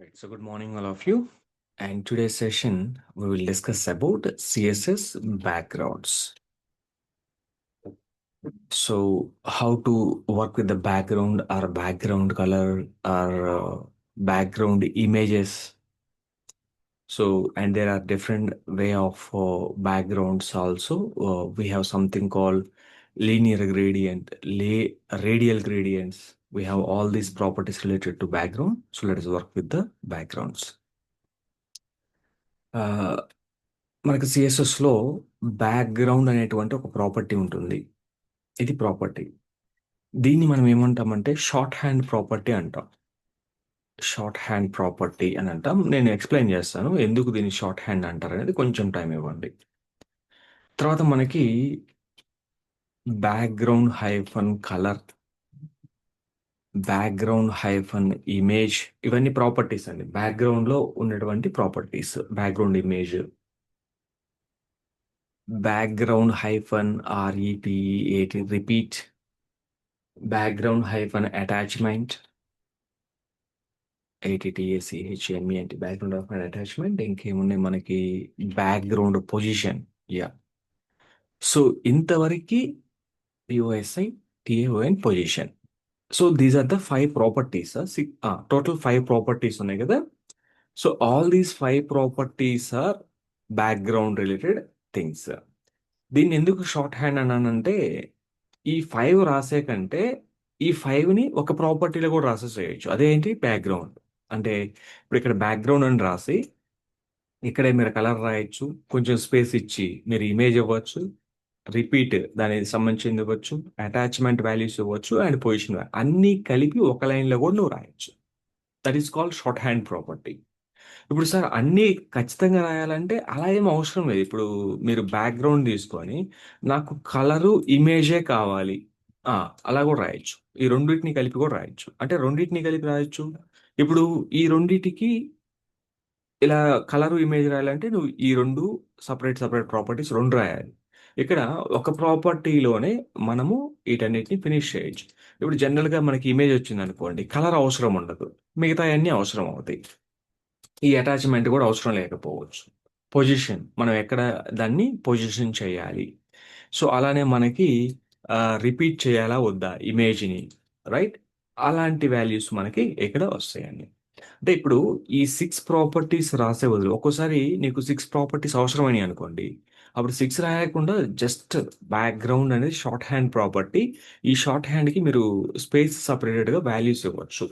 Right, so good morning, all of you. And today's session, we will discuss about CSS backgrounds. So, how to work with the background or background color or background images. So, and there are different way of backgrounds also. We have something called linear gradient, radial gradients. We have all these properties related to background. So, let us work with the backgrounds. మనకి సిఎస్ఎస్లో background అనేటువంటి ఒక property ఉంటుంది. ఇది property. దీన్ని మనం ఏమంటామంటే short hand property అంటాం. Short hand property అని అంటాం. నేను ఎక్స్ప్లెయిన్ చేస్తాను ఎందుకు దీన్ని షార్ట్ హ్యాండ్ అంటారు అనేది. కొంచెం టైం ఇవ్వండి. తర్వాత మనకి background hyphen colour, background hyphen image, ఇవన్నీ ప్రాపర్టీస్ అండి. బ్యాక్గ్రౌండ్లో ఉన్నటువంటి properties. Background image, background hyphen REPEAT repeat, background hyphen attachment, ATTACHME అంటే బ్యాక్గ్రౌండ్ ఆఫ్ అటాచ్మెంట్. ఇంకేమున్నాయి మనకి బ్యాక్గ్రౌండ్ పొజిషన్. యా, సో ఇంతవరకు POSI TAON position. So these are the 5 properties. Total 5 properties ఉన్నాయి కదా. So all these 5 properties are background related things. దీన్ని ఎందుకు short hand అన్నానంటే, ఈ 5 రాసే కంటే ఈ 5ని ఒక ప్రాపర్టీలో కూడా రాసేసేయచ్చు. అదేంటి బ్యాక్గ్రౌండ్ అంటే. ఇప్పుడు ఇక్కడ బ్యాక్గ్రౌండ్ అని రాసి ఇక్కడే మీరు కలర్ రాయొచ్చు, కొంచెం స్పేస్ ఇచ్చి మీరు ఇమేజ్ ఇవ్వచ్చు, రిపీట్ దానికి సంబంధించింది ఇవ్వచ్చు, అటాచ్మెంట్ వాల్యూస్ ఇవ్వచ్చు, అండ్ పొజిషన్ అన్నీ కలిపి ఒక లైన్లో కూడా నువ్వు రాయొచ్చు. That is called short hand property. ఇప్పుడు సార్ అన్నీ ఖచ్చితంగా రాయాలంటే అలా ఏం అవసరం లేదు. ఇప్పుడు మీరు బ్యాక్గ్రౌండ్ తీసుకొని నాకు కలరు ఇమేజే కావాలి, అలా కూడా రాయొచ్చు. ఈ రెండింటిని కలిపి కూడా రాయొచ్చు. అంటే రెండింటిని కలిపి రాయొచ్చు. ఇప్పుడు ఈ రెండింటికి ఇలా కలరు ఇమేజ్ రాయాలంటే నువ్వు ఈ రెండు సపరేట్ ప్రాపర్టీస్ రెండు రాయాలి. ఇక్కడ ఒక ప్రాపర్టీలోనే మనము వీటన్నిటిని ఫినిష్ చేయొచ్చు. ఇప్పుడు జనరల్గా మనకి ఇమేజ్ వచ్చింది అనుకోండి, కలర్ అవసరం ఉండదు, మిగతా అన్నీ అవసరం అవుతాయి. ఈ అటాచ్మెంట్ కూడా అవసరం లేకపోవచ్చు. పొజిషన్, మనం ఎక్కడ దాన్ని పొజిషన్ చేయాలి. సో అలానే మనకి రిపీట్ చేయాలా వద్దా ఇమేజ్ని, రైట్? అలాంటి వాల్యూస్ మనకి ఇక్కడ వస్తాయండి. అంటే ఇప్పుడు ఈ 6 ప్రాపర్టీస్ రాసే బదులు ఒక్కోసారి నీకు 6 ప్రాపర్టీస్ అవసరమని అనుకోండి, అప్పుడు 6 రాయకుండా జస్ట్ బ్యాక్గ్రౌండ్ అనేది షార్ట్ హ్యాండ్ ప్రాపర్టీ. ఈ షార్ట్ హ్యాండ్కి మీరు స్పేస్ సపరేటెడ్గా వాల్యూస్ ఇవ్వచ్చు.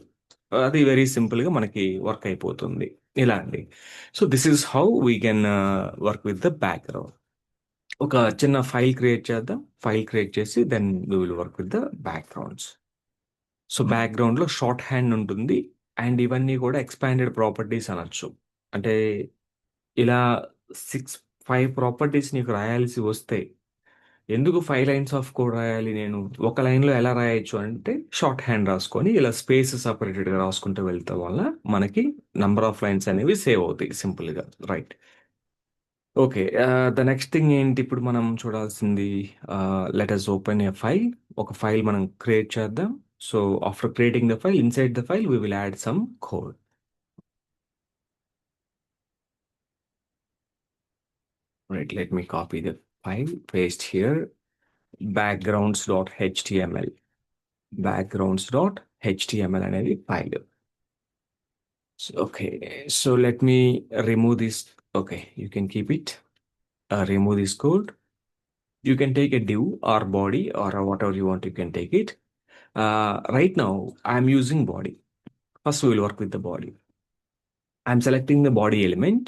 అది వెరీ సింపుల్గా మనకి వర్క్ అయిపోతుంది. ఇలా అండి. So this is how we can work with the background. ఒక చిన్న ఫైల్ క్రియేట్ చేద్దాం. ఫైల్ క్రియేట్ చేసి then we will work with the backgrounds. So బ్యాక్గ్రౌండ్లో షార్ట్ హ్యాండ్ ఉంటుంది, అండ్ ఇవన్నీ కూడా ఎక్స్పాండెడ్ ప్రాపర్టీస్ అనొచ్చు. అంటే ఇలా 5 ప్రాపర్టీస్ నీకు రాయాల్సి వస్తే ఎందుకు 5 లైన్స్ ఆఫ్ కోడ్ రాయాలి? నేను ఒక లైన్లో ఎలా రాయొచ్చు అంటే షార్ట్ హ్యాండ్ రాసుకొని ఇలా స్పేస్ సపరేటెడ్గా రాసుకుంటూ వెళ్తాం వల్ల మనకి నంబర్ ఆఫ్ లైన్స్ అనేవి సేవ్ అవుతాయి సింపుల్గా, right? Okay, the next thing ఏంటి ఇప్పుడు మనం చూడాల్సింది? Let us open a file. ఒక ఫైల్ మనం క్రియేట్ చేద్దాం. So after creating the file, inside the file we will add some code. Right, let me copy the file, paste here, backgrounds.html. backgrounds.html అనేది file. Okay, so let me remove this. Okay, you can keep it. Remove this code. You can take a div or body or whatever you want, you can take it. Right now, I'm using body. First, we will work with the body. I'm selecting the body element.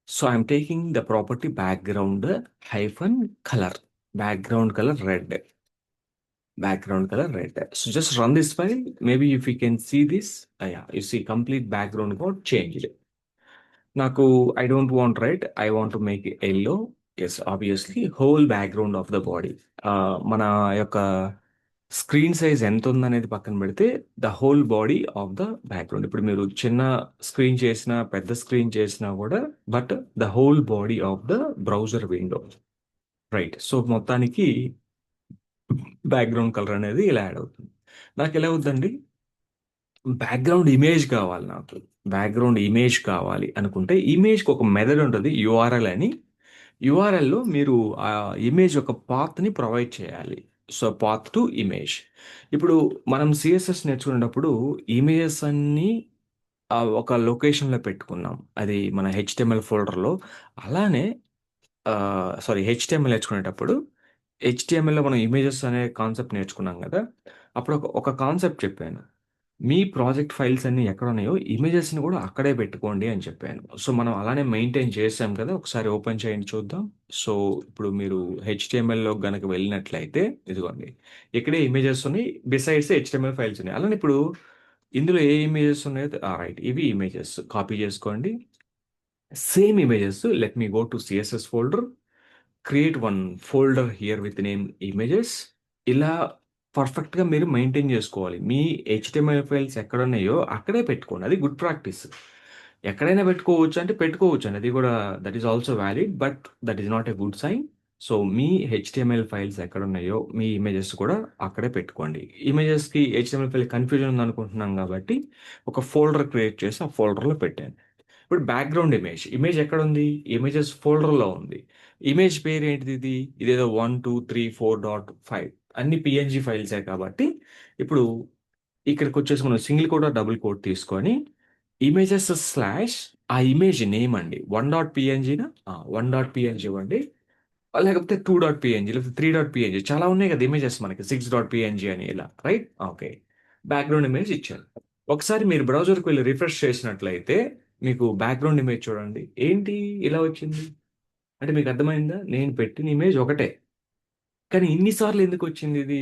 So I'm taking the property background hyphen color. Background color red. Background color red. So just run this file. Maybe if you can see this, yeah, you see complete background got changed. నాకు I don't want red, I want to make it yellow. Yes, obviously whole background of the body. మన యొక్క screen size ఎంత ఉందనేది పక్కన పెడితే the whole body of the background. ఇప్పుడు మీరు చిన్న స్క్రీన్ చేసినా పెద్ద స్క్రీన్ చేసినా కూడా, but the whole body of the browser window, right? So మొత్తానికి బ్యాక్గ్రౌండ్ కలర్ అనేది ఇలా యాడ్ అవుతుంది. నాకు ఎలా అవుతుందండి, బ్యాక్గ్రౌండ్ ఇమేజ్ కావాలి నాకు. బ్యాక్గ్రౌండ్ ఇమేజ్ కావాలి అనుకుంటే ఇమేజ్కి ఒక మెథడ్ ఉంటుంది, యూఆర్ఎల్ అని. యూఆర్ఎల్లో మీరు ఆ ఇమేజ్ ఒక పాత్ని ప్రొవైడ్ చేయాలి. So path to image. ఇప్పుడు మనం సిఎస్ఎస్ నేర్చుకునేటప్పుడు ఇమేజెస్ అన్నీ ఒక లొకేషన్లో పెట్టుకున్నాం, అది మన హెచ్టిఎంఎల్ ఫోల్డర్లో. అలానే సారీ, హెచ్టిఎంఎల్ నేర్చుకునేటప్పుడు హెచ్టిఎంఎల్లో మనం ఇమేజెస్ అనే కాన్సెప్ట్ నేర్చుకున్నాం కదా. అప్పుడు ఒక కాన్సెప్ట్ చెప్పాను, మీ ప్రాజెక్ట్ ఫైల్స్ అన్ని ఎక్కడ ఉన్నాయో ఇమేజెస్ని కూడా అక్కడే పెట్టుకోండి అని చెప్పాను. సో మనం అలానే మెయింటైన్ చేసాం కదా. ఒకసారి ఓపెన్ చేయండి చూద్దాం. సో ఇప్పుడు మీరు హెచ్టిఎంఎల్లో గనక వెళ్ళినట్లయితే ఇదిగోండి, ఇక్కడే ఇమేజెస్ ఉన్నాయి, బిసైడ్స్ హెచ్టిఎంఎల్ ఫైల్స్ ఉన్నాయి. అలానే ఇప్పుడు ఇందులో ఏ ఇమేజెస్ ఉన్నాయో రైట్, ఇవి ఇమేజెస్ కాపీ చేసుకోండి. Same images, let me go to css folder, create one folder here with name images. ఇలా పర్ఫెక్ట్గా మీరు మెయింటైన్ చేసుకోవాలి. మీ హెచ్టిఎంఎల్ ఫైల్స్ ఎక్కడ ఉన్నాయో అక్కడే పెట్టుకోండి, అది గుడ్ ప్రాక్టీస్. ఎక్కడైనా పెట్టుకోవచ్చు అంటే పెట్టుకోవచ్చు అండి, అది కూడా that is also valid, but that is not a good sign. So మీ హెచ్టిఎంఎల్ ఫైల్స్ ఎక్కడ ఉన్నాయో మీ ఇమేజెస్ కూడా అక్కడే పెట్టుకోండి. ఇమేజెస్కి హెచ్టిఎంఎల్ ఫైల్ కన్ఫ్యూజన్ ఉంది అనుకుంటున్నాం కాబట్టి ఒక ఫోల్డర్ క్రియేట్ చేసి ఆ ఫోల్డర్లో పెట్టాను. ఇప్పుడు బ్యాక్గ్రౌండ్ ఇమేజ్, ఇమేజ్ ఎక్కడ ఉంది? ఇమేజెస్ ఫోల్డర్లో ఉంది. ఇమేజ్ పేరు ఏంటిది? ఇదేదో 1 2 3 4.5 అన్ని పిఎన్జి ఫైల్సే కాబట్టి ఇప్పుడు ఇక్కడికి వచ్చేసి మనం సింగిల్ కోట్ డబుల్ కోట్ తీసుకొని ఇమేజెస్ స్లాష్ ఆ ఇమేజ్ నేమ్ అండి 1.png, 1.png ఇవ్వండి. లేకపోతే 2.png, లేకపోతే 3.png, చాలా ఉన్నాయి కదా ఇమేజెస్ మనకి, 6.png అని ఇలా, రైట్? ఓకే, బ్యాక్గ్రౌండ్ ఇమేజ్ ఇచ్చాను. ఒకసారి మీరు బ్రౌజర్కి వెళ్ళి రిఫ్రెష్ చేసినట్లయితే మీకు బ్యాక్గ్రౌండ్ ఇమేజ్ చూడండి, ఏంటి ఇలా వచ్చింది అంటే మీకు అర్థమైందా? నేను పెట్టిన ఇమేజ్ ఒకటే, కానీ ఇన్నిసార్లు ఎందుకు వచ్చింది ఇది?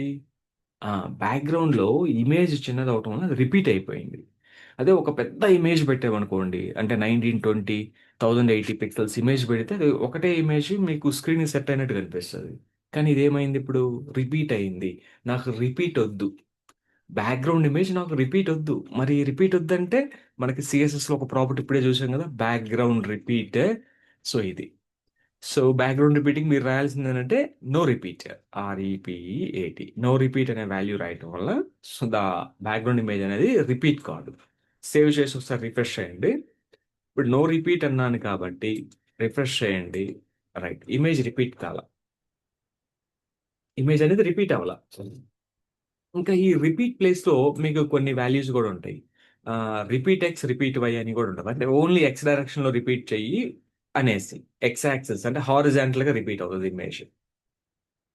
బ్యాక్గ్రౌండ్లో ఇమేజ్ చిన్నది అవటం వల్ల అది రిపీట్ అయిపోయింది. అదే ఒక పెద్ద ఇమేజ్ పెట్టామనుకోండి, అంటే 1920 1080 పిక్సెల్స్ ఇమేజ్ పెడితే అది ఒకటే ఇమేజ్ మీకు స్క్రీన్ సెట్ అయినట్టు కనిపిస్తుంది. కానీ ఇదేమైంది ఇప్పుడు? రిపీట్ అయింది. నాకు రిపీట్ వద్దు, బ్యాక్గ్రౌండ్ ఇమేజ్ నాకు రిపీట్ వద్దు. మరి రిపీట్ వద్దంటే మనకి సిఎస్ఎస్లో ఒక ప్రాపర్టీ ఇప్పుడే చూసాం కదా, బ్యాక్గ్రౌండ్ రిపీట్. సో ఇది, సో బ్యాక్గ్రౌండ్ రిపీటింగ్ మీరు రాయాల్సింది ఏంటంటే నో రిపీట్, ఆర్ఈపిఈఏటి, నో రిపీట్ అనే వాల్యూ రాయటం వల్ల సో ద బ్యాక్గ్రౌండ్ ఇమేజ్ అనేది రిపీట్ కాదు. సేవ్ చేసి ఒకసారి రిఫ్రెష్ చేయండి. ఇప్పుడు నో రిపీట్ అన్నాను కాబట్టి రిఫ్రెష్ చేయండి. రైట్, ఇమేజ్ రిపీట్ కాల, ఇమేజ్ అనేది రిపీట్ అవ్వాల. ఇంకా ఈ రిపీట్ ప్లేస్లో మీకు కొన్ని వాల్యూస్ కూడా ఉంటాయి. రిపీట్ ఎక్స్ రిపీట్ వై అని కూడా ఉంటుంది, అంటే ఓన్లీ ఎక్స్ డైరెక్షన్లో రిపీట్ చెయ్యి అనేసి. ఎక్స్ యాక్సెస్ అంటే హారిజాంటల్గా రిపీట్ అవుతుంది ఇమేజ్.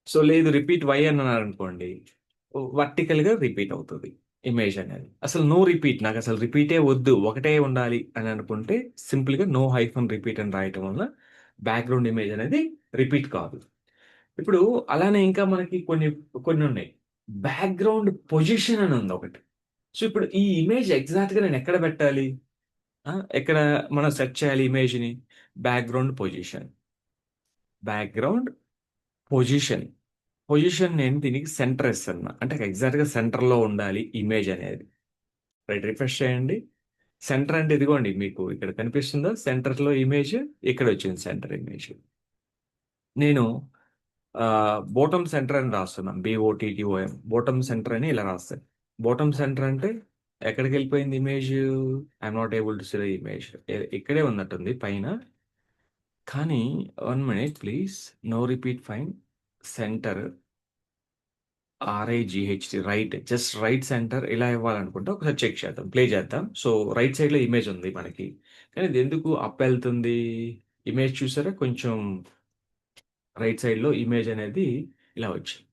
సో లేదు రిపీట్ వై అన్నారు అనుకోండి, వర్టికల్గా రిపీట్ అవుతుంది ఇమేజ్ అనేది. అసలు నో రిపీట్, నాకు అసలు రిపీటే వద్దు, ఒకటే ఉండాలి అని అనుకుంటే సింపుల్గా నో హైఫన్ రిపీట్ అని రాయటం వల్ల బ్యాక్గ్రౌండ్ ఇమేజ్ అనేది రిపీట్ కాదు. ఇప్పుడు అలానే ఇంకా మనకి కొన్ని కొన్ని ఉన్నాయి. బ్యాక్గ్రౌండ్ పొజిషన్ అని ఉంది ఒకటి. సో ఇప్పుడు ఈ ఇమేజ్ ఎగ్జాక్ట్గా నేను ఎక్కడ పెట్టాలి? ఎక్కడ మనం సెర్చ్ చేయాలి ఇమేజ్ని? Background position, background position. Position నేను దీనికి సెంటర్ ఇస్తున్నా, అంటే ఎగ్జాక్ట్గా సెంటర్లో ఉండాలి ఇమేజ్ అనేది. రైట్, రిఫ్రెష్ చేయండి. సెంటర్ అంటే ఇదిగోండి, మీకు ఇక్కడ కనిపిస్తుందా సెంటర్లో ఇమేజ్? ఇక్కడ వచ్చింది సెంటర్ ఇమేజ్. నేను బోటమ్ సెంటర్ అని రాస్తున్నాను, BOTTOM, బోటమ్ సెంటర్ అని ఇలా రాస్తాను. బోటమ్ సెంటర్ అంటే ఎక్కడికి వెళ్ళిపోయింది image? I'm not able to see the image. ఇక్కడే ఉన్నట్టుంది పైన. కానీ 1 minute please, no repeat fine, centre RIGHT, right, just right centre ఇలా ఇవ్వాలనుకుంటే ఒకసారి చెక్ చేద్దాం, ప్లే చేద్దాం. సో రైట్ సైడ్లో ఇమేజ్ ఉంది మనకి, కానీ ఇది ఎందుకు అప్ వెళ్తుంది? ఇమేజ్ చూసారా, కొంచెం రైట్ సైడ్లో ఇమేజ్ అనేది ఇలా వచ్చింది.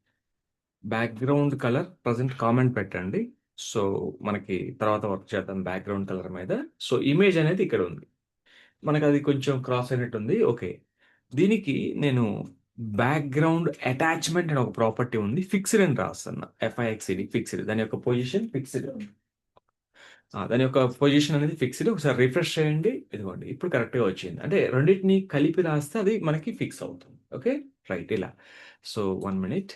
బ్యాక్గ్రౌండ్ కలర్ ప్రజెంట్ కామెంట్ పెట్టండి. సో మనకి తర్వాత వర్క్ చేద్దాం బ్యాక్గ్రౌండ్ కలర్ మీద. సో ఇమేజ్ అనేది ఇక్కడ ఉంది, మనకు అది కొంచెం క్రాస్ అయినట్టు ఉంది. ఓకే, దీనికి నేను బ్యాక్గ్రౌండ్ అటాచ్మెంట్ అనే ఒక ప్రాపర్టీ ఉంది, ఫిక్స్డ్ అని రాస్తున్నా, FIXD, ఫిక్స్డ్. దాని యొక్క పొజిషన్ ఫిక్స్డ్, దాని యొక్క పొజిషన్ అనేది ఫిక్స్డ్. ఒకసారి రిఫ్రెష్ చేయండి, ఇదిగోండి ఇప్పుడు కరెక్ట్గా వచ్చింది. అంటే రెండింటిని కలిపి రాస్తే అది మనకి ఫిక్స్ అవుతుంది. ఓకే, రైట్, ఇలా. So 1 minute.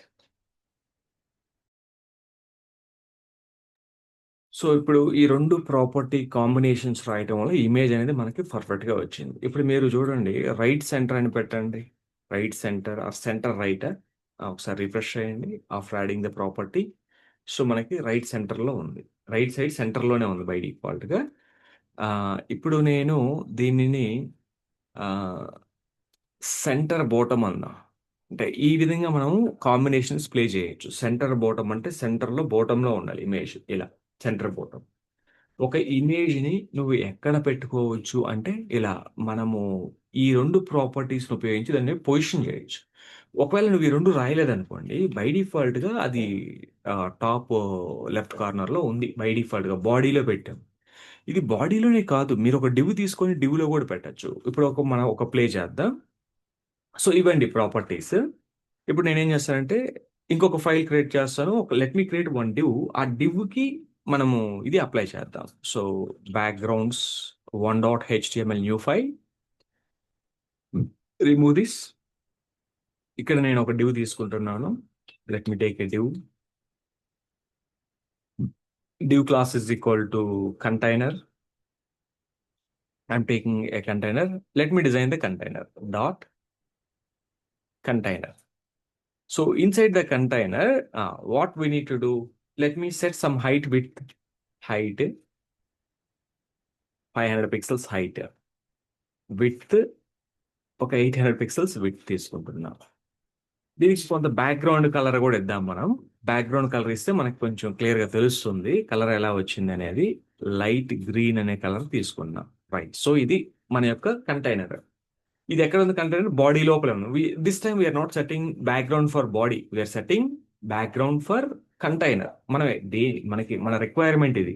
సో ఇప్పుడు ఈ రెండు ప్రాపర్టీ కాంబినేషన్స్ రాయటం వల్ల ఇమేజ్ అనేది మనకి పర్ఫెక్ట్గా వచ్చింది. ఇప్పుడు మీరు చూడండి, రైట్ సెంటర్ అని పెట్టండి, right centre or centre right. ఒకసారి రిఫ్రెష్ చేయండి after adding the property. So మనకి రైట్ సెంటర్లో ఉంది. రైట్ సైడ్ సెంటర్లోనే ఉంది బై డిఫాల్ట్గా. ఇప్పుడు నేను దీనిని సెంటర్ బోటమ్ అన్నా, అంటే ఈ విధంగా మనం కాంబినేషన్స్ ప్లే చేయొచ్చు. సెంటర్ బోటమ్ అంటే సెంటర్లో బోటంలో ఉండాలి ఇమేజ్, ఇలా సెంటర్ బోటమ్. ఒక ఇమేజ్ని నువ్వు ఎక్కడ పెట్టుకోవచ్చు అంటే ఇలా మనము ఈ రెండు ప్రాపర్టీస్ని ఉపయోగించి దాన్ని పొజిషన్ చేయొచ్చు. ఒకవేళ నువ్వు ఈ రెండు రాయలేదనుకోండి, బై డిఫాల్ట్గా అది టాప్ లెఫ్ట్ కార్నర్లో ఉంది. బై డిఫాల్ట్గా బాడీలో పెట్టాం. ఇది బాడీలోనే కాదు, మీరు ఒక డివ్ తీసుకొని డివ్లో కూడా పెట్టచ్చు. ఇప్పుడు మనం ఒక ప్లే చేద్దాం. సో ఇవండి ప్రాపర్టీస్. ఇప్పుడు నేనేం చేస్తానంటే ఇంకొక ఫైల్ క్రియేట్ చేస్తాను. Let me create one div. ఆ డివ్కి మనము ఇది అప్లై చేద్దాం. So backgrounds 1.html new file, remove this. ఇక్కడ నేను ఒక డివ్ తీసుకుంటున్నాను. Let me take a div. Div class is equal to container. I'm taking a container. Let me design the container dot container. So inside the container, what we need to do, let me set some height, width, height 500 pixels height, width ఒక 800 pixels width తీసుకుంటున్నాం. దీనికి కొంత background colour కూడా ఇద్దాం మనం. Background colour ఇస్తే మనకు కొంచెం క్లియర్గా తెలుస్తుంది కలర్ ఎలా వచ్చింది అనేది. లైట్ గ్రీన్ అనే కలర్ తీసుకున్నాం. రైట్. సో ఇది మన యొక్క కంటైనర్. ఇది ఎక్కడ ఉంది కంటైనర్? బాడీ లోపల ఉంది. This time we're not setting background for body, we're setting background for container. మనకి మన రిక్వైర్మెంట్ ఇది.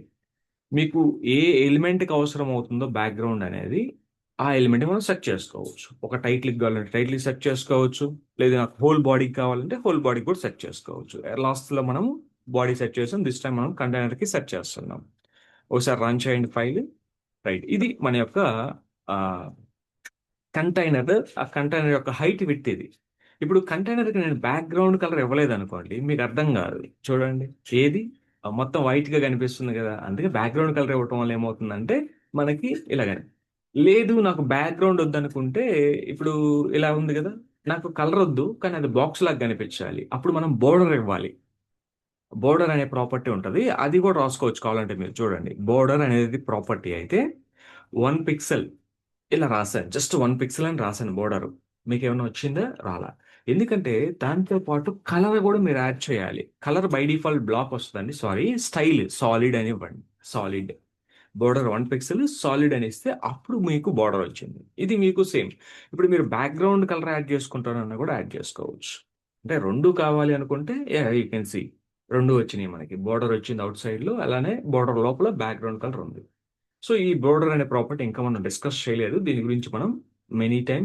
మీకు ఏ ఎలిమెంట్కి అవసరం అవుతుందో బ్యాక్గ్రౌండ్ అనేది, ఆ ఎలిమెంట్ మనం సెట్ చేసుకోవచ్చు. ఒక టైటిల్కి కావాలంటే టైటిల్కి సెట్ చేసుకోవచ్చు, లేదా నాకు హోల్ బాడీకి కావాలంటే హోల్ బాడీకి కూడా సెట్ చేసుకోవచ్చు. లాస్ట్లో మనం బాడీ సెట్ చేసాం, దిస్ టైం మనం కంటైనర్కి సెట్ చేస్తున్నాం. ఒకసారి రన్ చేయండి ఫైల్. రైట్. ఇది మన యొక్క కంటైనర్. ఆ కంటైనర్ యొక్క హైట్ విడ్త్ ఇది. ఇప్పుడు కంటైనర్కి నేను బ్యాక్గ్రౌండ్ కలర్ ఇవ్వలేదు అనుకోండి, మీకు అర్థం కాదు. చూడండి, ఏది మొత్తం వైట్గా కనిపిస్తుంది కదా, అందుకే బ్యాక్గ్రౌండ్ కలర్ ఇవ్వటం వల్ల ఏమవుతుందంటే మనకి ఇలాగని. లేదు నాకు బ్యాక్గ్రౌండ్ వద్దనుకుంటే, ఇప్పుడు ఇలా ఉంది కదా, నాకు కలర్ వద్దు కానీ అది బాక్స్ లాగా కనిపించాలి, అప్పుడు మనం బోర్డర్ ఇవ్వాలి. బోర్డర్ అనే ప్రాపర్టీ ఉంటుంది, అది కూడా రాసుకోవచ్చు కావాలంటే. మీరు చూడండి, బోర్డర్ అనేది ప్రాపర్టీ అయితే 1 పిక్సెల్ ఇలా రాశాను. జస్ట్ 1 పిక్సెల్ అని రాశాను బోర్డర్. మీకు ఏమైనా వచ్చిందా? రాలా. ఎందుకంటే దాంతో పాటు కలర్ కూడా మీరు యాడ్ చేయాలి. కలర్ బై డిఫాల్ట్ బ్లాక్ వస్తుందండి, సారీ, స్టైల్ సాలిడ్ అని ఇవ్వండి. సాలిడ్ బోర్డర్ 1 పిక్సెల్ సాలిడ్ అని ఇస్తే అప్పుడు మీకు బోర్డర్ వచ్చింది. ఇది మీకు సేమ్. ఇప్పుడు మీరు బ్యాక్గ్రౌండ్ కలర్ యాడ్ చేసుకుంటారన్నా కూడా యాడ్ చేసుకోవచ్చు. అంటే రెండు కావాలి అనుకుంటే యూ కెన్ సీ రెండు వచ్చినాయి మనకి. బోర్డర్ వచ్చింది అవుట్ సైడ్లో, అలానే బోర్డర్ లోపల బ్యాక్గ్రౌండ్ కలర్ ఉంది. సో ఈ బోర్డర్ అనే ప్రాపర్టీ ఇంకా మనం డిస్కస్ చేయలేదు. దీని గురించి మనం మెనీ టైం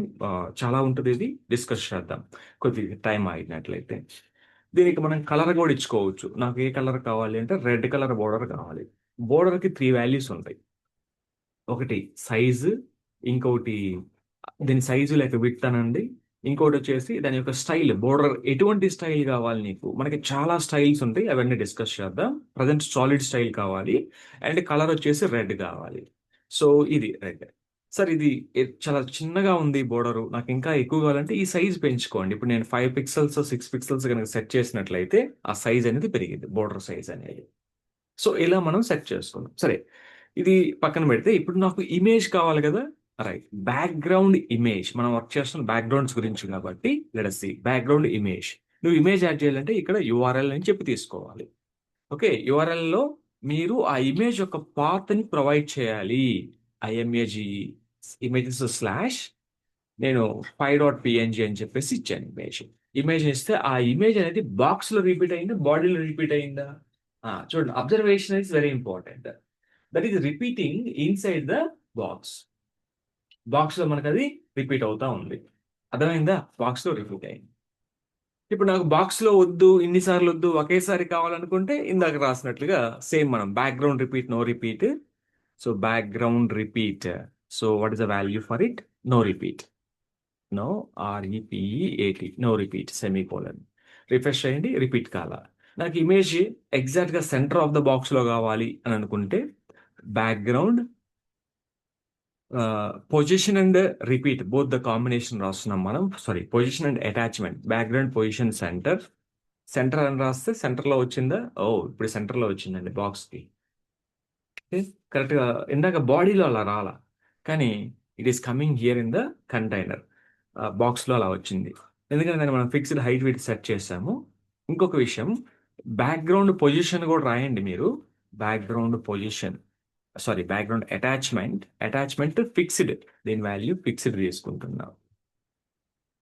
చాలా ఉంటుంది, ఇది డిస్కస్ చేద్దాం కొద్దిగా టైం ఆగినట్లయితే. దీనికి మనం కలర్ కూడా ఇచ్చుకోవచ్చు. నాకు ఏ కలర్ కావాలి అంటే రెడ్ కలర్ బోర్డర్ కావాలి. బోర్డర్కి 3 వాల్యూస్ ఉంటాయి. ఒకటి సైజు, ఇంకొకటి దీని సైజు లేక విడ్త్ అనండి, ఇంకోటి వచ్చేసి దాని యొక్క స్టైల్. బోర్డర్ ఎటువంటి స్టైల్ కావాలి నీకు, మనకి చాలా స్టైల్స్ ఉంటాయి, అవన్నీ డిస్కస్ చేద్దాం. ప్రజెంట్ సాలిడ్ స్టైల్ కావాలి, అండ్ కలర్ వచ్చేసి రెడ్ కావాలి. సో ఇది రెడ్. సార్ ఇది చాలా చిన్నగా ఉంది బోర్డర్, నాకు ఇంకా ఎక్కువ కావాలంటే ఈ సైజ్ పెంచుకోండి. ఇప్పుడు నేను 5 పిక్సెల్స్ 6 పిక్సెల్స్ కనుక సెట్ చేసినట్లయితే ఆ సైజ్ అనేది పెరిగింది, బోర్డర్ సైజ్ అనేది. సో ఇలా మనం సెట్ చేసుకున్నాం. సరే, ఇది పక్కన పెడితే ఇప్పుడు నాకు ఇమేజ్ కావాలి కదా. Right, background image. మనం వర్క్ చేస్తున్న బ్యాక్గ్రౌండ్స్ గురించి కాబట్టి let us see background image. నువ్వు ఇమేజ్ యాడ్ చేయాలంటే ఇక్కడ యూఆర్ఎల్ అని చెప్పి తీసుకోవాలి. ఓకే, యూఆర్ఎల్ లో మీరు ఆ ఇమేజ్ యొక్క పాత్ ని ప్రొవైడ్ చేయాలి. ఐఎంఏజీ ఇమేజెస్ స్లాష్ నేను 5.png అని చెప్పేసి ఇచ్చాను ఇమేజ్. ఇమేజ్ ఇస్తే ఆ ఇమేజ్ అనేది బాక్స్ లో రిపీట్ అయిందా, బాడీలో రిపీట్ అయిందా? చూడండి, observation is very important. That is repeating inside the box. Box లో మనకు అది రిపీట్ అవుతా ఉంది. అర్థమైందా? బాక్స్ లో రిపీట్ అయింది. ఇప్పుడు నాకు బాక్స్ లో వద్దు, ఇన్నిసార్లు వద్దు, ఒకేసారి కావాలనుకుంటే ఇందాక రాసినట్లుగా సేమ్ మనం background repeat, no repeat. So background repeat. So what is the value for it? No repeat. No, R E P E A T, no repeat, semicolon. Refresh చేయండి, రిపీట్ కాల. నాకు ఇమేజ్ ఎగ్జాక్ట్గా సెంటర్ ఆఫ్ ద బాక్స్లో కావాలి అని అనుకుంటే background position and repeat both the combination రాస్తున్నాం మనం. Sorry, position and attachment. Background position centre. Centre అని రాస్తే సెంటర్లో వచ్చిందా? ఓ, ఇప్పుడు సెంటర్లో వచ్చిందండి బాక్స్కి. ఓకే. కరెక్ట్‌గా ఇందాక బాడీలో అలా రాలా. కానీ it is coming here in the container. బాక్స్‌లో అలా వచ్చింది. ఎందుకంటే దాన్ని మనం ఫిక్స్డ్ హైట్, వెయిట్ సెట్ చేసాము. ఇంకొక విషయం బ్యాక్‌గ్రౌండ్ పొజిషన్ గూడా రాయండి మీరు. Background position background attachment fixed. దీని వాల్యూ ఫిక్స్డ్ తీసుకుంటున్నా.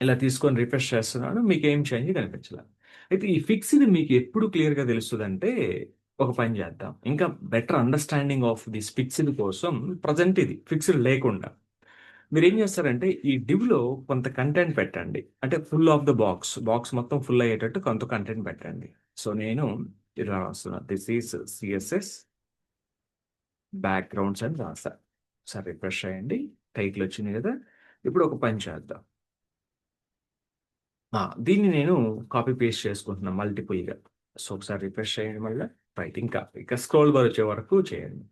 ఇలా తీసుకొని రిఫ్రెష్ చేస్తున్నాను. మీకేం చేంజ్ కనిపించలా. అయితే ఈ ఫిక్స్‌డ్ మీకు ఎప్పుడు క్లియర్‌గా తెలుస్తదంటే, ఒక పని చేద్దాం. ఇంకా better understanding of this fixed కోసం ప్రెజెంట్ ఇది ఫిక్స్‌డ్ లేకుండా మీరేం చేస్తారంటే, ఈ డివ్‌లో కొంత కంటెంట్ పెట్టండి. అంటే ఫుల్ ఆఫ్ ద బాక్స్ మొత్తం ఫుల్ అయ్యేటట్టు కొంత కంటెంట్ పెట్టండి. సో, నేను ఇలా రాస్తున్నా. దిస్ ఈజ్ సీఎస్ఎస్ బ్యాక్‌గ్రౌండ్స్ అని రాసా. ఒకసారి రిఫ్రెష్ చేయండి. టైటిల్ వచ్చింది కదా! ఇప్పుడు ఒక పని చేద్దాం. దీన్ని నేను కాపీ పేస్ట్ చేసుకుంటున్నా మల్టిపుల్‌గా. సో, ఒకసారి రిఫ్రెష్ చేయండి మళ్ళా. రైట్ ఇంకా ఇక స్క్రోల్ బార్ వచ్చే వరకు చేయండి.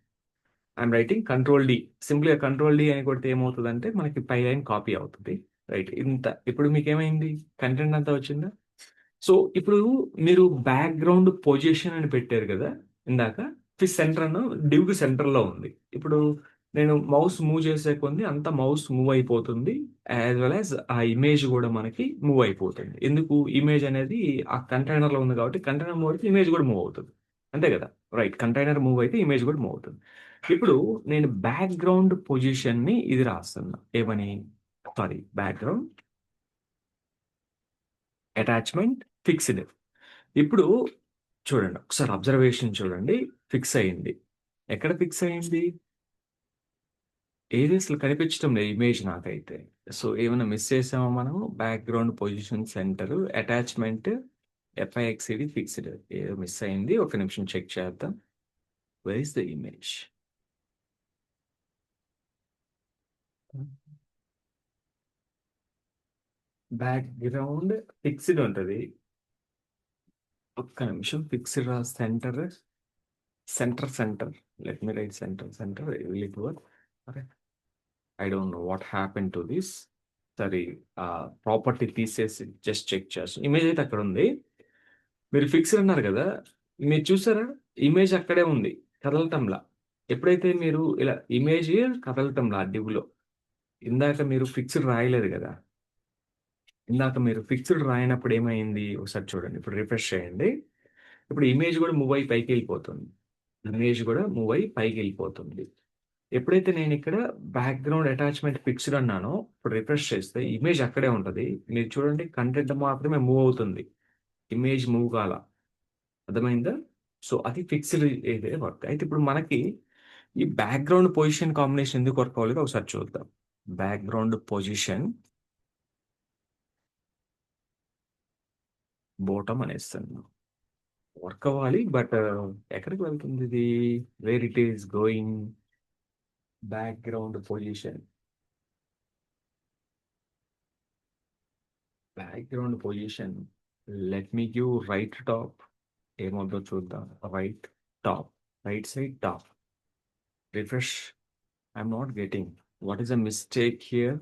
I'm writing control D. సింపుల్‌గా కంట్రోల్ డి అని కొడితే ఏమవుతదంటే మనకి పై లైన్ కాపీ అవుతది. రైట్ ఇంత. ఇప్పుడు మీకేమైంది? కంటెంట్ అంతా వచ్చిందా? సో, ఇప్పుడు మీరు బ్యాక్‌గ్రౌండ్ పొజిషన్ అని పెట్టారు గదా! ఇందాక. సెంటర్ అను డివ్‌కి సెంటర్‌లో ఉంది. ఇప్పుడు నేను మౌస్ మూవ్ చేసే కొద్దీ అంతా మౌస్ మూవ్ అయిపోతుంది. యాస్ వెల్ యాస్ ఆ ఇమేజ్ గూడా మనకి మూవ్ అయిపోతుంది. ఎందుకు? ఇమేజ్ అనేది ఆ కంటైనర్‌లో ఉంది కాబట్టి కంటైనర్ మూవ్ అయితే ఇమేజ్ గూడా మూవ్ అవుతది. అంతే గదా! రైట్. కంటైనర్ మూవ్ అయితే ఇమేజ్ గూడా మూవ్ అవుతుంది. ఇప్పుడు నేను బ్యాక్‌గ్రౌండ్ పొజిషన్‌ని ఇది రాస్తున్నా. ఏమని? Background attachment fixed. ఇప్పుడు చూడండి. ఒకసారి అబ్జర్వేషన్ చూడండి. ఫిక్స్ అయింది. ఎక్కడ ఫిక్స్ అయింది? ఏది అసలు కనిపించటం లేదు ఇమేజ్ నాకైతే. సో, ఏమన్నా మిస్ చేసామా మనము? Background position centre attachment F I X E D fixed. ఏదో మిస్ అయింది. ఒక నిమిషం చెక్ చేద్దాం. Where is the image? Background fixed ఉంటది. ఒక్క నిమిషం fixed centre, centre. Let me write centre will it work? అరె! I don't know what happened to this. సరే ప్రాపర్టీ తీసేసి జస్ట్ చెక్ చేస్తాను. ఇమేజ్ అయితే అక్కడుంది. మీరు ఫిక్స్డ్ అన్నారు గదా! మీరు చూసారా? ఇమేజ్ అక్కడే ఉంది. కదలటంలా. ఎప్పుడైతే మీరు ఇలా ఇమేజ్ కదలటంలా డివ్‌లో. ఇందాక మీరు ఫిక్స్డ్ రాయలేదు గదా! ఇందాక మీరు ఫిక్స్డ్ రాయనప్పుడు ఏమైంది? ఒకసారి చూడండి. ఇప్పుడు రిఫ్రెష్ చేయండి. ఇప్పుడు ఇమేజ్ గూడా మూవ్ అయ్యి పైకెళ్ళిపోతుంది. ఇమేజ్ గూడా మూవ్ అయ్యి పైకెళ్ళిపోతుంది. ఎప్పుడైతే నేనిక్కడ బ్యాక్‌గ్రౌండ్ అటాచ్‌మెంట్ ఫిక్స్డ్ అన్నానో, ఇప్పుడు రిఫ్రెష్ చేస్తే ఇమేజ్ అక్కడే ఉంటది. మీరు చూడండి కంటెంట్ మాత్రమే మూవ్ అవుతుంది. ఇమేజ్ మూవ్ కాల. అర్థమైందా? సో, అది ఫిక్స్డ్ ఇదే వర్క్. అయితే ఇప్పుడు మనకి ఈ బ్యాక్‌గ్రౌండ్ పొజిషన్ కాంబినేషన్ ఎందుకు వర్క్ అవ్వలేదో ఒకసారి చూద్దాం. బ్యాక్‌గ్రౌండ్ పొజిషన్ బోటమ్ అనేస్తాను. వర్క్ అవ్వాలి. బట్ ఎక్కడికి వెళ్తుందిది? Where it is going? Background position. Background position. Let me give right top. ఏమవుద్దో చూద్దాం. Right top. Right side top. Refresh. I'm not getting. What is a mistake here?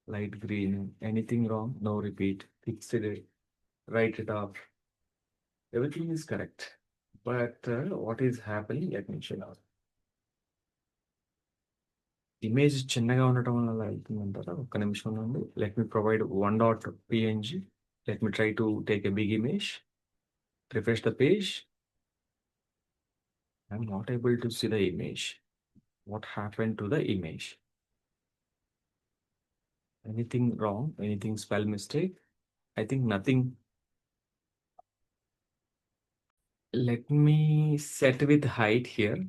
Light green. Anything wrong? No repeat. Fix it. Write it off. Everything is correct. But what is happening? Let me check out. Image చిన్నగా ఉండటం వల్ల అలా వెళ్తుందంటారా? ఒక్క నిమిషం ఉండండి. Let me provide one dot PNG. Let me try to take a big image. Refresh the page. I'm not able to see the image. What happen to the image? Anything wrong? Anything spell mistake? I think nothing. Let me set with height here.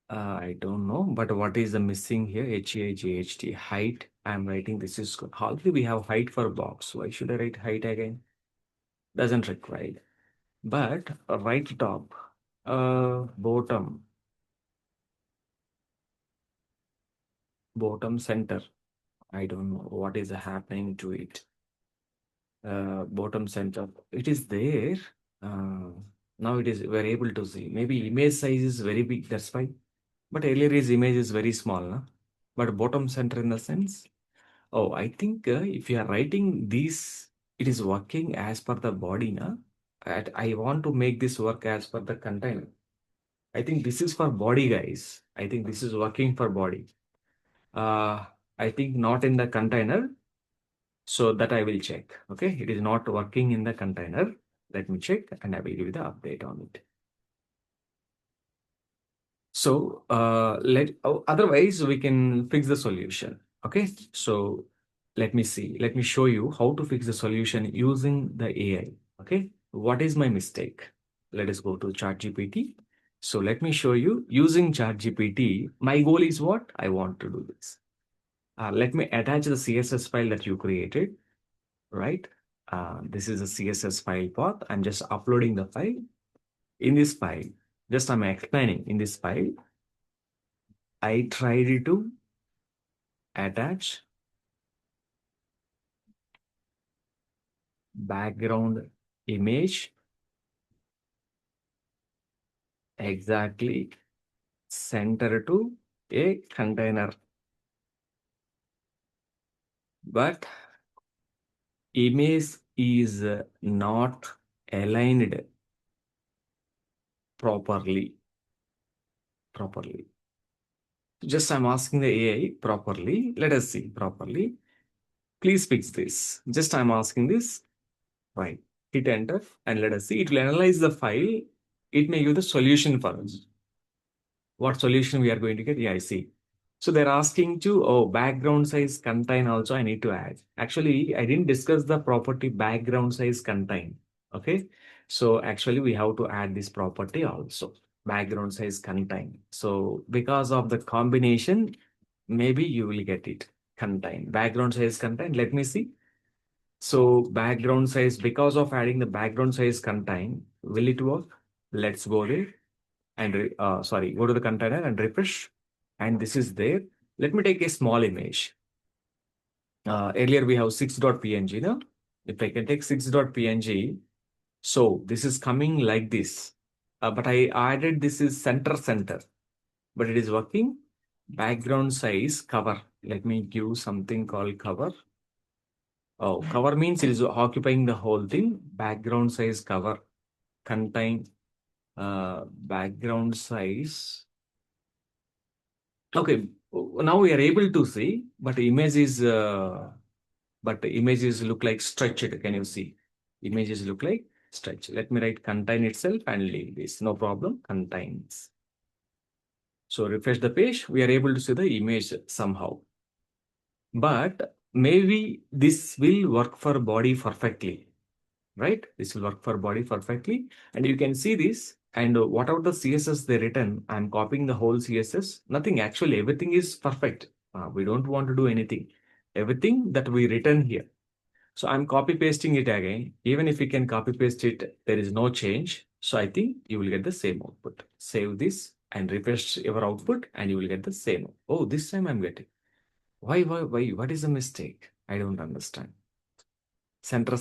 I don't know, but what is the missing here? HAGHT height. I'm writing this is already we have height for box. Why should I write height again? Doesn't require. But right top, bottom center. I don't know what is happening to it. Bottom center. It is there. Uh, Now it is we're able to see. Maybe image size is very big. That's why. But earlier his image is very small, na? But bottom center in the sense. Oh, I think if you are writing this, it is working as per the body, na? I want to make this work as per the container. I think this is for body, guys. I think this is working for body. Uh, I think not in the container. So that I will check. Okay. It is not working in the container. Let me check and I will give you the update on it. So otherwise we can fix the solution. Okay. So let me see. Let me show you how to fix the solution using the AI. Okay. What is my mistake? Let us go to ChatGPT. So let me show you using ChatGPT. My goal is what? I want to do this. Let me attach the CSS file that you created, right? This is a CSS file path. I'm just uploading the file. In this file, just I'm explaining in this file, I tried to attach background image exactly center to a container, but image is not aligned properly. Just I'm asking the AI properly. Let us see properly. Please fix this. Just I'm asking this. Right. Hit enter and let us see. It will analyze the file. It may give the solution for us. What solution we are going to get? Yeah, I see. So they're asking to, oh, background size contain also I need to add. Actually, I didn't discuss the property background size contain. Okay. So actually we have to add this property also. Background size contain. So because of the combination, maybe you will get it. Contain. Background size contain. Let me see. So background size, because of adding the background size contain, will it work? Let's go there and sorry, go to the container and refresh. And this is there. Let me take a small image. Earlier we have 6.png. No? If I can take 6.png, so this is coming like this. But I added this is center, but it is working. Background size cover. Let me give something called cover. Oh, cover means it is occupying the whole thing. Background size cover contain background size. Okay, now we are able to see, but images look like stretched. Can you see? Images look like stretched. Let me write contain itself and leave this. No problem. Contains. So refresh the page. We are able to see the image somehow. But maybe this will work for body perfectly, right? This will work for body perfectly. And you can see this. And whatever the CSS they written, I'm copying the whole CSS. Nothing, actually, everything is perfect. We don't want to do anything. Everything that we written here. So I'm copy pasting it again. Even if you can copy paste it, there is no change. So I think you will get the same output. Save this and refresh your output and you will get the same. Oh, this time I'm getting. Why? What is the mistake? I don't understand. Center,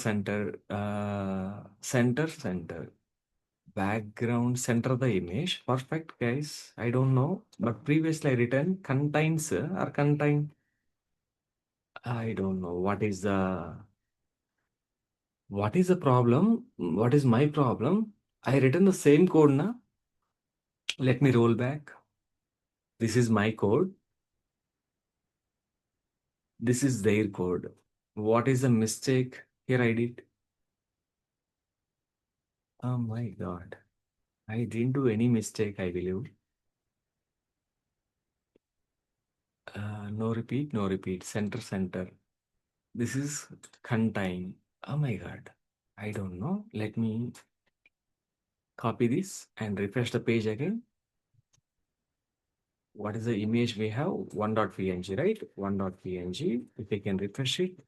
background, center the image. Perfect, guys. I don't know, but previously I written contains or contain. I don't know what is the problem. What is my problem? I written the same code now. Let me roll back. This is my code. This is their code. What is the mistake here I did? Oh my God. I didn't do any mistake, I believe. No repeat, no repeat. Center. This is contain. Oh my God. I don't know. Let me copy this and refresh the page again. What is the image we have? 1.png, right? 1.png. If I can refresh it.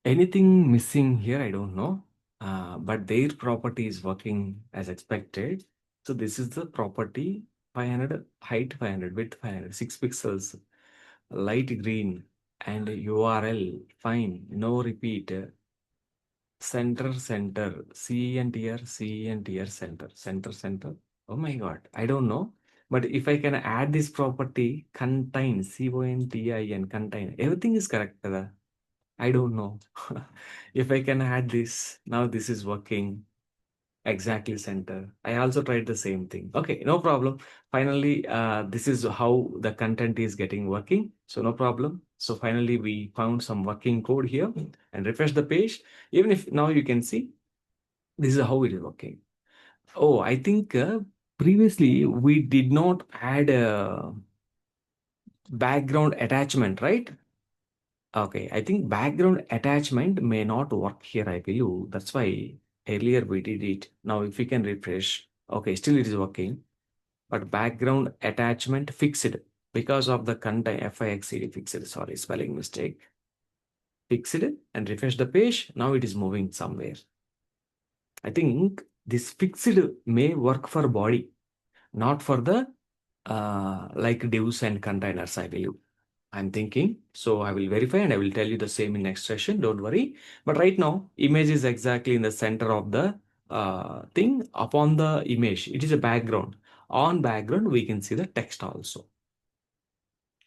Anything missing here? I don't know. But their property is working as expected. So this is the property 500, height 500, width 500, 6 pixels, light green, and URL, fine, no repeat. Center, center. Oh my God, I don't know. But if I can add this property, contain, contin, contain, everything is correct. I don't know. If I can add this, now this is working. Exactly, center. I also tried the same thing. Okay, no problem. Finally, this is how the content is getting working. So no problem. So finally, we found some working code here and refresh the page. Even if now you can see, this is how it is working. Oh, I think previously we did not add a background attachment, right? Okay, I think background attachment may not work here, I believe. That's why earlier we did it. Now, if we can refresh, okay, still it is working, but background attachment fixed because of the content FIXD fixed, sorry, spelling mistake. Fixed and refresh the page. Now it is moving somewhere. I think this fixed may work for body, not for the like divs and containers, I believe. I'm thinking. So I will verify and I will tell you the same in next session. Don't worry. But right now, image is exactly in the center of the thing. Upon the image, it is a background. On background, we can see the text also.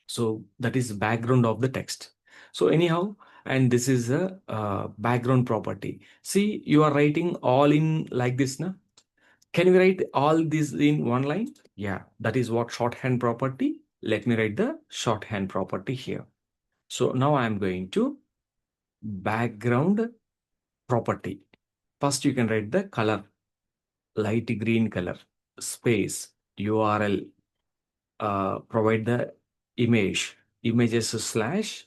So that is background of the text. So anyhow, and this is a background property. See, you are writing all in like this now. Can we write all this in one line? Yeah, that is what shorthand property. Let me write the shorthand property here. So now I'm going to background property. First, you can write the color, light green color, space, URL, provide the image, images slash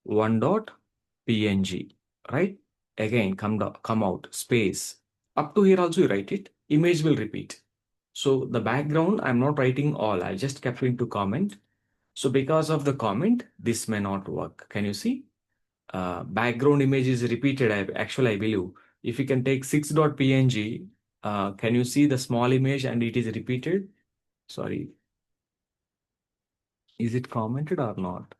one dot png, right? Again, come out, space. Up to here also you write it, image will repeat. So the background, I'm not writing all, I just kept into comment. So because of the comment, this may not work. Can you see? Background image is repeated. Actually, I believe if you can take 6.png, can you see the small image and it is repeated? Sorry, is it commented or not?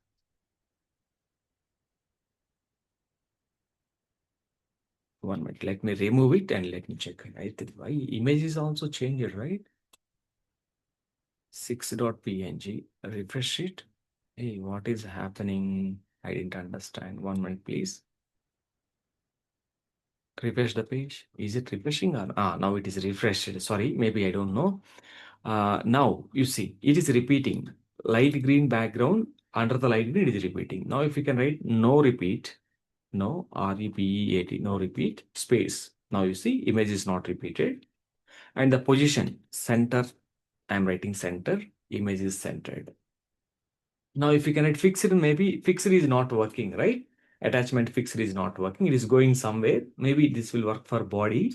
One minute, let me remove it and let me check. I think why image is also changed, right? 6.png, refresh it. Hey, what is happening? I didn't understand. One minute, please. Refresh the page. Is it refreshing or now it is refreshed? Sorry, maybe I don't know. Now you see it is repeating. Light green background under the light green it is repeating. Now if you can write no repeat, no REPEAT, no repeat space. Now you see image is not repeated and the position center. I'm writing center. Image is centered. Now, if you can write fixed, maybe fixed is not working, right? Attachment fixed is not working. It is going somewhere. Maybe this will work for body.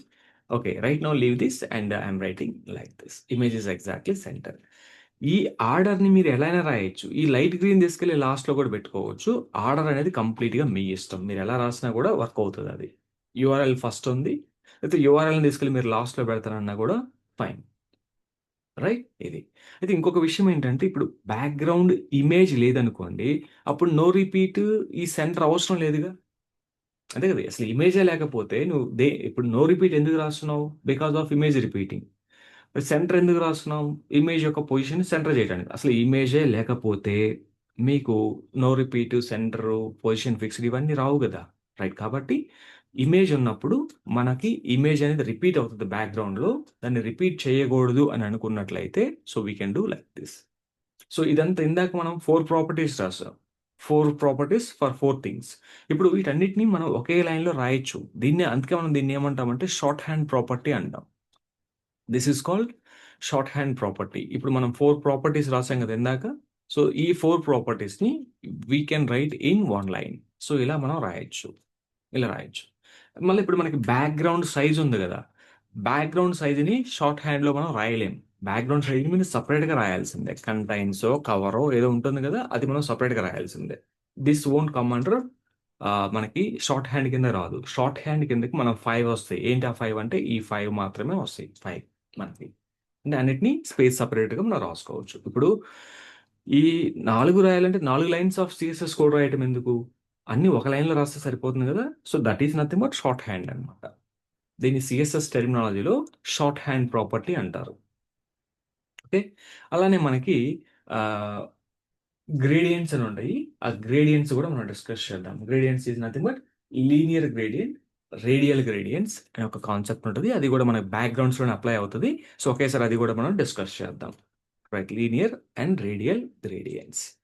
Okay, right now leave this and I'm writing like this. Image is exactly center. ఈ ఆర్డర్ని మీరు ఎలా అయినా రాయొచ్చు. ఈ light green తీసుకెళ్ళి లాస్ట్లో కూడా పెట్టుకోవచ్చు. ఆర్డర్ అనేది కంప్లీట్గా మీ ఇష్టం. మీరు ఎలా రాసినా కూడా వర్క్ అవుతుంది అది. యూఆర్ఎల్ ఫస్ట్ ఉంది. లేకపోతే యూఆర్ఎల్ని తీసుకెళ్ళి మీరు లాస్ట్లో పెడతారన్నా కూడా ఫైన్. రైట్ ఇది. అయితే ఇంకొక విషయం ఏంటంటే ఇప్పుడు బ్యాక్‌గ్రౌండ్ ఇమేజ్ లేదనుకోండి. అప్పుడు నో రిపీట్ ఈ సెంటర్ అవసరం లేదుగా. అంతే కదా! అసలు ఇమేజే లేకపోతే నువ్వు ఇప్పుడు నో రిపీట్ ఎందుకు రాస్తున్నావు? Because of image repeating. మరి సెంటర్ ఎందుకు రాస్తున్నావు? ఇమేజ్ యొక్క పొజిషన్‌ని సెంటర్ చేయడానికి. అసలు ఇమేజే లేకపోతే మీకు no repeat, centre, position fixed ఇవన్నీ రావు గదా! రైట్. కాబట్టి ఇమేజ్ ఉన్నప్పుడు మనకి ఇమేజ్ అనేది రిపీట్ అవుతది బ్యాక్‌గ్రౌండ్‌లో. దాన్ని రిపీట్ చేయకూడదు అని అనుకున్నట్లయితే so we can do like this. So ఇదంతా ఇందాక మనం 4 ప్రాపర్టీస్ రాసాం. 4 ప్రాపర్టీస్ ఫర్ 4 థింగ్స్. ఇప్పుడు వీటన్నిటిని మనం ఒకే లైన్‌లో రాయొచ్చు. అందుకే మనం దీన్ని ఏమంటామంటే షార్ట్ హ్యాండ్ ప్రాపర్టీ అంటాం. This is called short hand property. ఇప్పుడు మనం 4 ప్రాపర్టీస్ రాసాం కదా ఇందాక. సో ఈ 4 ప్రాపర్టీస్‌ని we can write in one line. So ఇలా మనం రాయొచ్చు. ఇలా రాయొచ్చు. మళ్ళీ ఇప్పుడు మనకి బ్యాక్‌గ్రౌండ్ సైజ్ ఉంది గదా! బ్యాక్‌గ్రౌండ్ సైజ్‌ని షార్ట్ హ్యాండ్‌లో మనం రాయలేం. బ్యాక్‌గ్రౌండ్ సైజ్‌ని మీరు సెపరేట్‌గా రాయాల్సిందే. కంటైన్సో, కవరో ఏదో ఉంటుంది గదా! అది మనం సెపరేట్‌గా రాయాల్సిందే. దిస్ వోంట్ కమ్ అండర్ మనకి షార్ట్ హ్యాండ్ కింద రాదు. షార్ట్ హ్యాండ్ కిందకి మనం 5 వస్తాయి. ఏంటి ఆ 5 అంటే ఈ 5 మాత్రమే వస్తాయి. 5 మనకి. అంటే అన్నిటిని స్పేస్ సెపరేట్‌గా మనం రాసుకోవచ్చు. ఇప్పుడు ఈ 4 రాయాలంటే 4 లైన్స్ ఆఫ్ సీఎస్ఎస్ కోడ్ రాయటం ఎందుకు? అన్నీ ఒక లైన్‌లో రాస్తే సరిపోతుంది గదా! So, that is nothing but short hand అన్నమాట. దీన్ని సీఎస్ఎస్ టెర్మినాలజీలో షార్ట్ హ్యాండ్ ప్రాపర్టీ అంటారు. ఓకే. అలానే మనకి ఆహ్, గ్రేడియంట్స్ అని ఉంటాయి. ఆ గ్రేడియంట్స్ గూడా మనం డిస్కస్ చేద్దాం. Gradients is nothing but linear gradient radial gradients అనే ఒక కాన్సెప్ట్ ఉంటుంది. అది కూడా మనకి బ్యాక్గ్రౌండ్స్లోనే అప్లై అవుతుంది. సో ఒకేసారి అది కూడా మనం డిస్కస్ చేద్దాం. Right, linear and radial gradients.